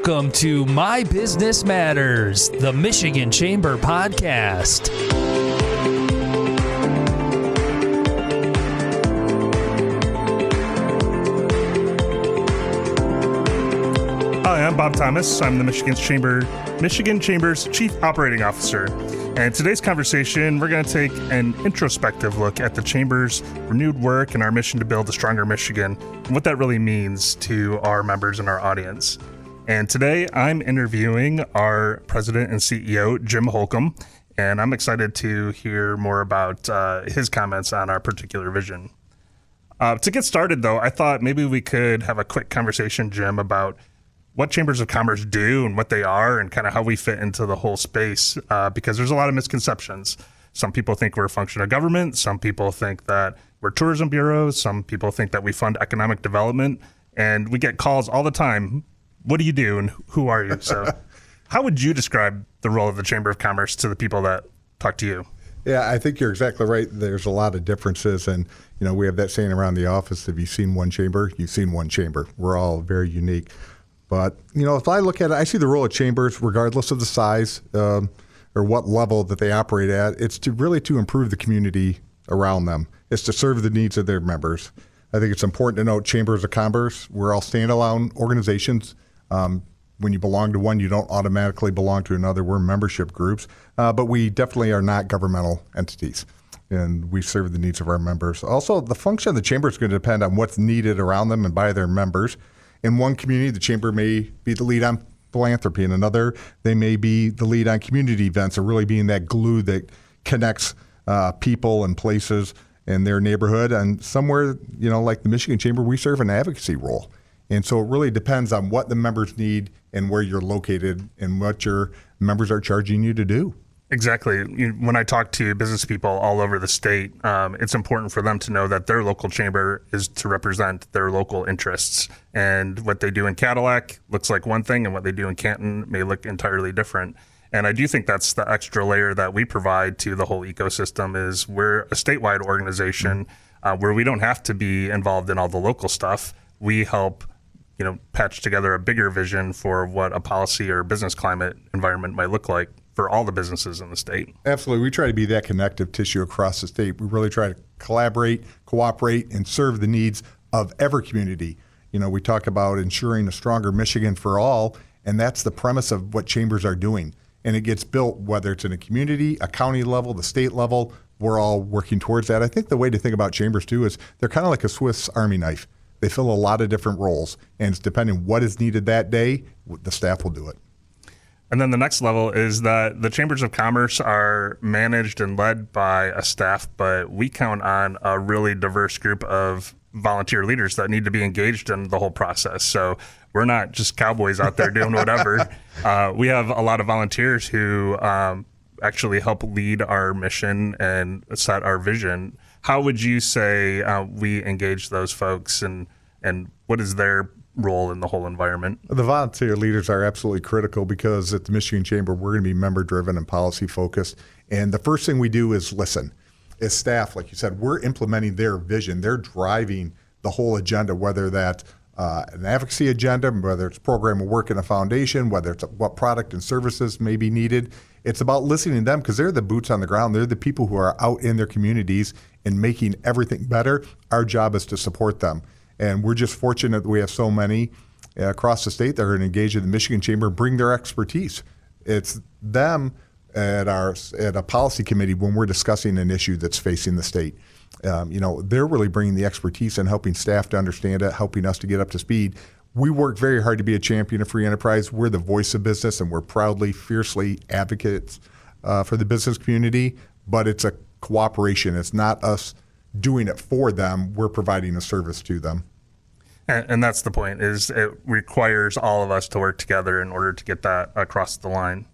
Welcome to My Business Matters, the Michigan Chamber podcast. Hi, I'm Bob Thomas. I'm the Michigan Chamber's Chief Operating Officer. And today's conversation, we're going to take an introspective look at the Chamber's renewed work and our mission to build a stronger Michigan and what that really means to our members and our audience. And today I'm interviewing our President and CEO, Jim Holcomb, and I'm excited to hear more about his comments on our particular vision. To get started, though, I thought maybe we could have a quick conversation, Jim, about what chambers of commerce do and what they are and kind of how we fit into the whole space, because there's a lot of misconceptions. Some people think we're a function of government. Some people think that we're tourism bureaus. Some people think that we fund economic development. And we get calls all the time. What do you do and who are you? So how would you describe the role of the Chamber of Commerce to the people that talk to you? Yeah, I think you're exactly right. There's a lot of differences. And, you know, we have that saying around the office, if you've seen one chamber, you've seen one chamber. We're all very unique. But, you know, if I look at it, I see the role of chambers, regardless of the size or what level that they operate at, it's to really to improve the community around them. It's to serve the needs of their members. I think it's important to note chambers of commerce, we're all standalone organizations. When you belong to one, you don't automatically belong to another. We're membership groups, but we definitely are not governmental entities, and we serve the needs of our members. Also, the function of the chamber is going to depend on what's needed around them and by their members. In one community, the chamber may be the lead on philanthropy. In another, they may be the lead on community events, or really being that glue that connects people and places in their neighborhood. And somewhere, you know, like the Michigan Chamber, we serve an advocacy role. And so it really depends on what the members need and where you're located and what your members are charging you to do. Exactly. When I talk to business people all over the state, it's important for them to know that their local chamber is to represent their local interests. And what they do in Cadillac looks like one thing, and what they do in Canton may look entirely different. And I do think that's the extra layer that we provide to the whole ecosystem is we're a statewide organization where we don't have to be involved in all the local stuff. We help patch together a bigger vision for what a policy or business climate environment might look like for all the businesses in the state. Absolutely. We try to be that connective tissue across the state. We really try to collaborate, cooperate, and serve the needs of every community. You know, we talk about ensuring a stronger Michigan for all, and that's the premise of what chambers are doing. And it gets built, whether it's in a community, a county level, the state level, we're all working towards that. I think the way to think about chambers, too, is they're kind of like a Swiss Army knife. They fill a lot of different roles, and it's depending what is needed that day, the staff will do it. And then the next level is that the chambers of commerce are managed and led by a staff, but we count on a really diverse group of volunteer leaders that need to be engaged in the whole process. So we're not just cowboys out there doing whatever. We have a lot of volunteers who actually help lead our mission and set our vision. How would you say we engage those folks, and what is their role in the whole environment? The volunteer leaders are absolutely critical because at the Michigan Chamber, we're going to be member-driven and policy-focused. And the first thing we do is listen. As staff, like you said, we're implementing their vision. They're driving the whole agenda, whether that's an advocacy agenda, whether it's program of work in a foundation, whether it's what product and services may be needed. It's about listening to them because they're the boots on the ground. They're the people who are out in their communities and making everything better. Our job is to support them. And we're just fortunate that we have so many across the state that are engaged in the Michigan Chamber and bring their expertise. It's them at a policy committee when we're discussing an issue that's facing the state. They're really bringing the expertise and helping staff to understand it, helping us to get up to speed. We work very hard to be a champion of free enterprise. We're the voice of business, and we're proudly, fiercely advocates for the business community, but it's a cooperation. It's not us doing it for them. We're providing a service to them. And that's the point, is it requires all of us to work together in order to get that across the line.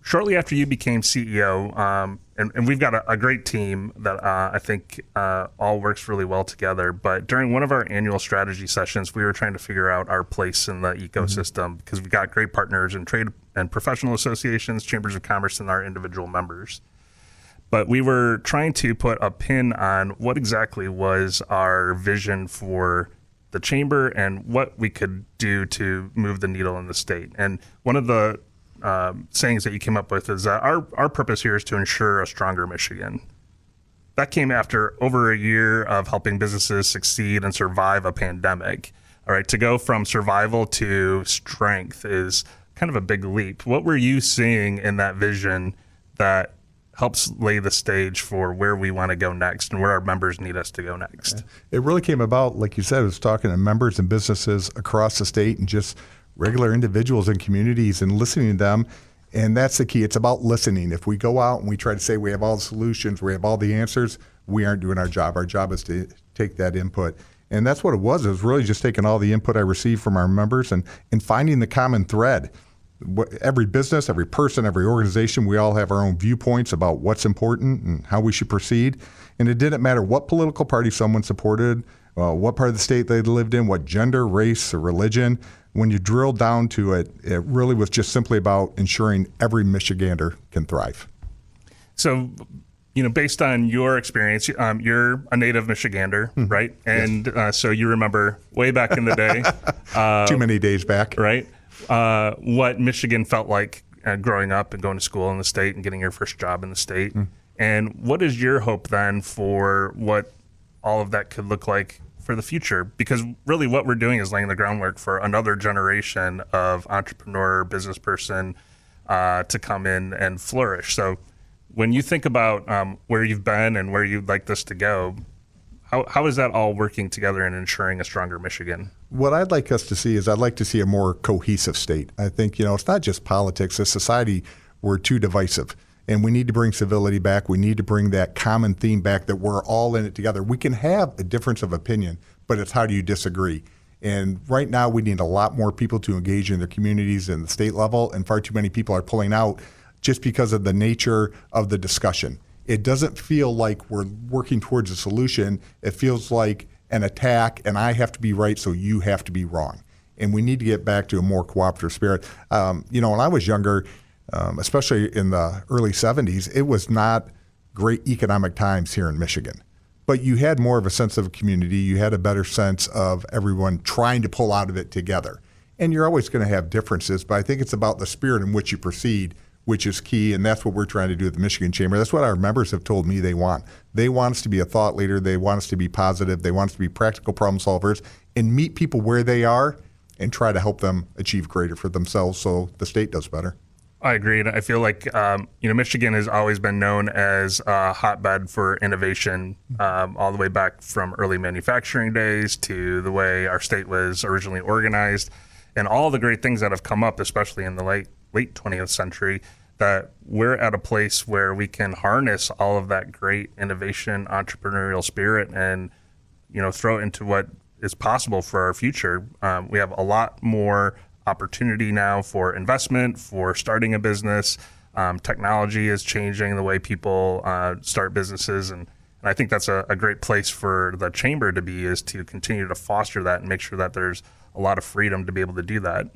Shortly after you became CEO, and we've got a great team that I think all works really well together, but during one of our annual strategy sessions, we were trying to figure out our place in the ecosystem because we've got great partners in trade and professional associations, chambers of commerce, and our individual members. But we were trying to put a pin on what exactly was our vision for the chamber and what we could do to move the needle in the state. And one of the sayings that you came up with is that our purpose here is to ensure a stronger Michigan. That came after over a year of helping businesses succeed and survive a pandemic. All right, to go from survival to strength is kind of a big leap. What were you seeing in that vision that helps lay the stage for where we want to go next and where our members need us to go next? It really came about, like you said, it was talking to members and businesses across the state and just regular individuals and communities and listening to them. And that's the key. It's about listening. If we go out and we try to say we have all the solutions, we have all the answers, we aren't doing our job. Our job is to take that input. And that's what it was. It was really just taking all the input I received from our members and finding the common thread. Every business, every person, every organization, we all have our own viewpoints about what's important and how we should proceed. And it didn't matter what political party someone supported, what part of the state they lived in, what gender, race, or religion. When you drill down to it, it really was just simply about ensuring every Michigander can thrive. So, based on your experience, you're a native Michigander, right? And yes. So you remember way back in the day. Too many days back. Right. What Michigan felt like growing up and going to school in the state and getting your first job in the state. And what is your hope then for what all of that could look like for the future? Because really what we're doing is laying the groundwork for another generation of entrepreneur, business person to come in and flourish. So when you think about where you've been and where you'd like this to go, how is that all working together and ensuring a stronger Michigan? What I'd like us to see is I'd like to see a more cohesive state. I think, it's not just politics. As society, we're too divisive. And we need to bring civility back. We need to bring that common theme back that we're all in it together. We can have a difference of opinion, but it's how do you disagree? And right now we need a lot more people to engage in their communities and the state level, and far too many people are pulling out just because of the nature of the discussion. It doesn't feel like we're working towards a solution. It feels like an attack, and I have to be right, so you have to be wrong. And we need to get back to a more cooperative spirit. When I was younger, especially in the early 70s, it was not great economic times here in Michigan. But you had more of a sense of community. You had a better sense of everyone trying to pull out of it together. And you're always going to have differences, but I think it's about the spirit in which you proceed, which is key, and that's what we're trying to do at the Michigan Chamber. That's what our members have told me they want. They want us to be a thought leader. They want us to be positive. They want us to be practical problem solvers and meet people where they are and try to help them achieve greater for themselves so the state does better. I agree. And I feel like, Michigan has always been known as a hotbed for innovation, all the way back from early manufacturing days to the way our state was originally organized and all the great things that have come up, especially in the late 20th century, that we're at a place where we can harness all of that great innovation, entrepreneurial spirit and, throw it into what is possible for our future. We have a lot more opportunity now for investment, for starting a business. Technology is changing the way people start businesses. And I think that's a great place for the chamber to be, is to continue to foster that and make sure that there's a lot of freedom to be able to do that.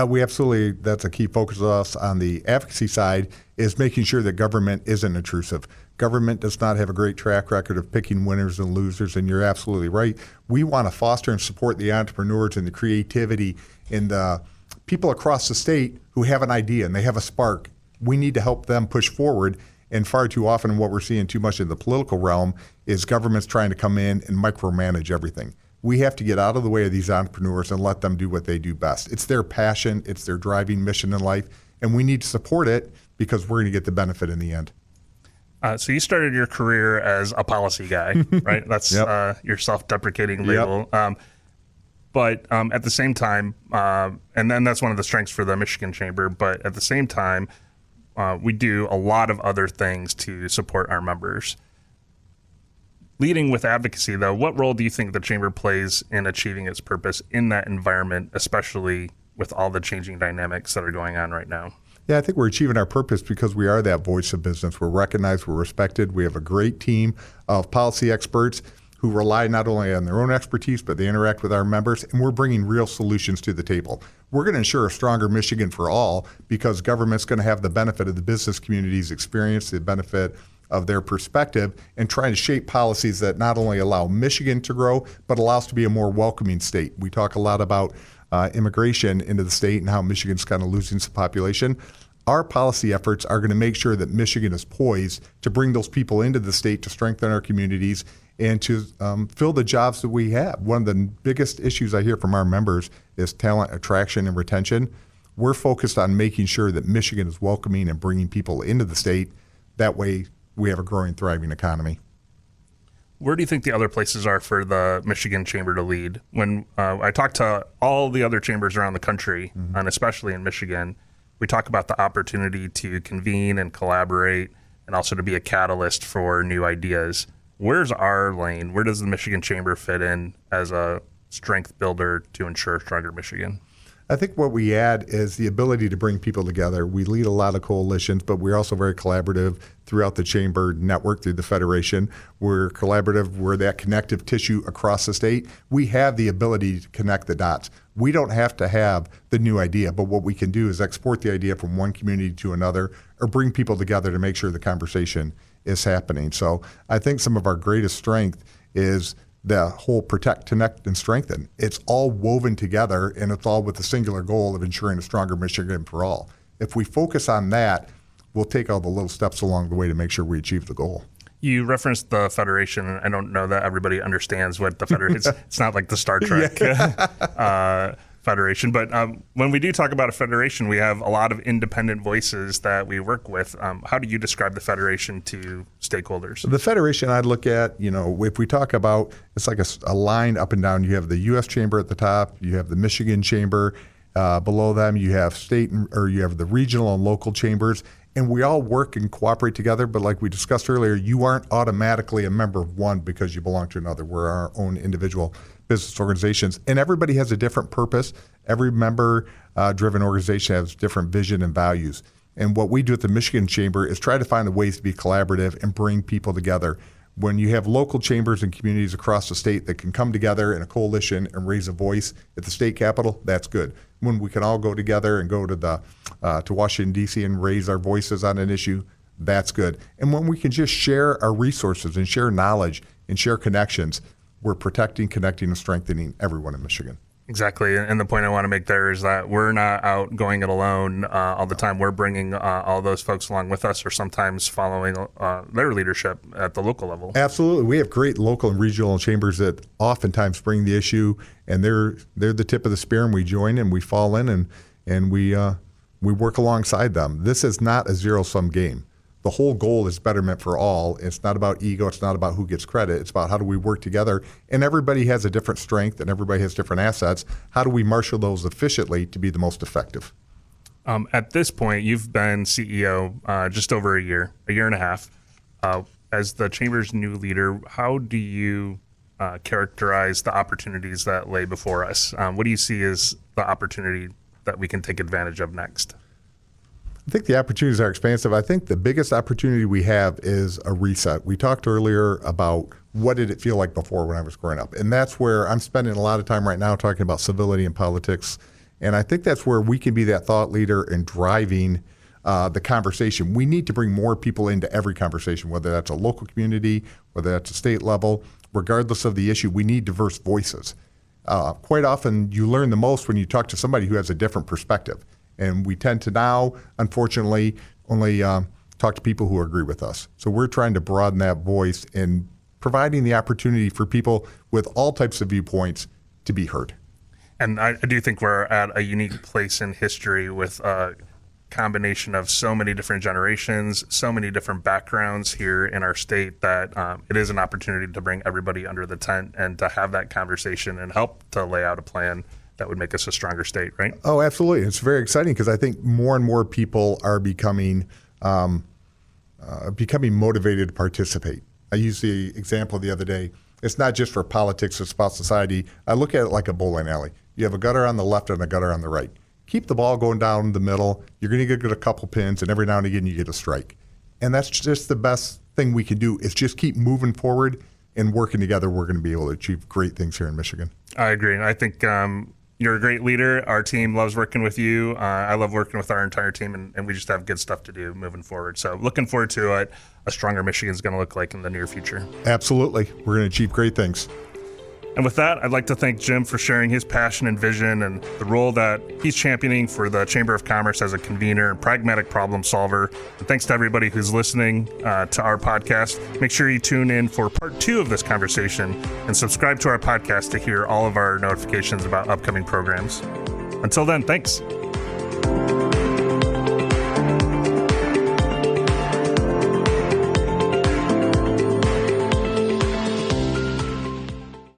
We absolutely, that's a key focus of us on the advocacy side, is making sure that government isn't intrusive. Government does not have a great track record of picking winners and losers, and you're absolutely right. We want to foster and support the entrepreneurs and the creativity and the people across the state who have an idea and they have a spark. We need to help them push forward, and far too often what we're seeing too much in the political realm is governments trying to come in and micromanage everything. We have to get out of the way of these entrepreneurs and let them do what they do best. It's their passion, it's their driving mission in life, and we need to support it because we're going to get the benefit in the end. So you started your career as a policy guy, right? That's your self-deprecating label. Yep. But at the same time, and then that's one of the strengths for the Michigan Chamber, but at the same time, we do a lot of other things to support our members. Leading with advocacy, though, what role do you think the Chamber plays in achieving its purpose in that environment, especially with all the changing dynamics that are going on right now? Yeah, I think we're achieving our purpose because we are that voice of business. We're recognized, we're respected. We have a great team of policy experts who rely not only on their own expertise, but they interact with our members, and we're bringing real solutions to the table. We're going to ensure a stronger Michigan for all because government's going to have the benefit of the business community's experience, the benefit of their perspective and trying to shape policies that not only allow Michigan to grow, but allow us to be a more welcoming state. We talk a lot about immigration into the state and how Michigan's kind of losing some population. Our policy efforts are going to make sure that Michigan is poised to bring those people into the state to strengthen our communities and to fill the jobs that we have. One of the biggest issues I hear from our members is talent attraction and retention. We're focused on making sure that Michigan is welcoming and bringing people into the state. That way we have a growing, thriving economy. Where do you think the other places are for the Michigan Chamber to lead? When I talk to all the other chambers around the country, and especially in Michigan, we talk about the opportunity to convene and collaborate and also to be a catalyst for new ideas. Where's our lane? Where does the Michigan Chamber fit in as a strength builder to ensure stronger Michigan? I think what we add is the ability to bring people together. We lead a lot of coalitions, but we're also very collaborative throughout the chamber network, through the federation. We're collaborative. We're that connective tissue across the state. We have the ability to connect the dots. We don't have to have the new idea, but what we can do is export the idea from one community to another or bring people together to make sure the conversation is happening. So I think some of our greatest strength is the whole protect, connect, and strengthen. It's all woven together, and it's all with the singular goal of ensuring a stronger Michigan for all. If we focus on that, we'll take all the little steps along the way to make sure we achieve the goal. You referenced the Federation. I don't know that everybody understands what the Federation is. It's not like the Star Trek Federation. But when we do talk about a federation, we have a lot of independent voices that we work with. How do you describe the Federation to stakeholders? The Federation I'd look at, if we talk about, it's like a line up and down. You have the U.S. Chamber at the top. You have the Michigan Chamber. Below them, you have you have the regional and local chambers. And we all work and cooperate together, but like we discussed earlier, you aren't automatically a member of one because you belong to another. We're our own individual business organizations, and everybody has a different purpose. Every member-driven organization has different vision and values. And what we do at the Michigan Chamber is try to find ways to be collaborative and bring people together. When you have local chambers and communities across the state that can come together in a coalition and raise a voice at the state capitol, that's good. When we can all go together and go to Washington, D.C. and raise our voices on an issue, that's good. And when we can just share our resources and share knowledge and share connections, we're protecting, connecting, and strengthening everyone in Michigan. Exactly. And the point I want to make there is that we're not out going it alone all the time. We're bringing all those folks along with us, or sometimes following their leadership at the local level. Absolutely. We have great local and regional chambers that oftentimes bring the issue, and they're the tip of the spear, and we join and we fall in and we work alongside them. This is not a zero-sum game. The whole goal is betterment for all. It's not about ego. It's not about who gets credit. It's about how do we work together. And everybody has a different strength and everybody has different assets. How do we marshal those efficiently to be the most effective? At this point, you've been CEO just over a year and a half. As the Chamber's new leader, how do you characterize the opportunities that lay before us? What do you see as the opportunity that we can take advantage of next? I think the opportunities are expansive. I think the biggest opportunity we have is a reset. We talked earlier about what did it feel like before when I was growing up. And that's where I'm spending a lot of time right now talking about civility and politics. And I think that's where we can be that thought leader and driving the conversation. We need to bring more people into every conversation, whether that's a local community, whether that's a state level. Regardless of the issue, we need diverse voices. Quite often you learn the most when you talk to somebody who has a different perspective. And we tend to now, unfortunately, only talk to people who agree with us. So we're trying to broaden that voice and providing the opportunity for people with all types of viewpoints to be heard. And I do think we're at a unique place in history with a combination of so many different generations, so many different backgrounds here in our state that it is an opportunity to bring everybody under the tent and to have that conversation and help to lay out a plan that would make us a stronger state, right? Oh, absolutely. It's very exciting because I think more and more people are becoming motivated to participate. I used the example the other day. It's not just for politics, it's about society. I look at it like a bowling alley. You have a gutter on the left and a gutter on the right. Keep the ball going down the middle. You're going to get a couple pins, and every now and again you get a strike. And that's just the best thing we can do is just keep moving forward and working together. We're going to be able to achieve great things here in Michigan. I agree. I think You're a great leader. Our team loves working with you. I love working with our entire team, and we just have good stuff to do moving forward. So looking forward to what a stronger Michigan is going to look like in the near future. Absolutely. We're going to achieve great things. And with that, I'd like to thank Jim for sharing his passion and vision and the role that he's championing for the Chamber of Commerce as a convener and pragmatic problem solver. And thanks to everybody who's listening to our podcast. Make sure you tune in for part 2 of this conversation and subscribe to our podcast to hear all of our notifications about upcoming programs. Until then, thanks.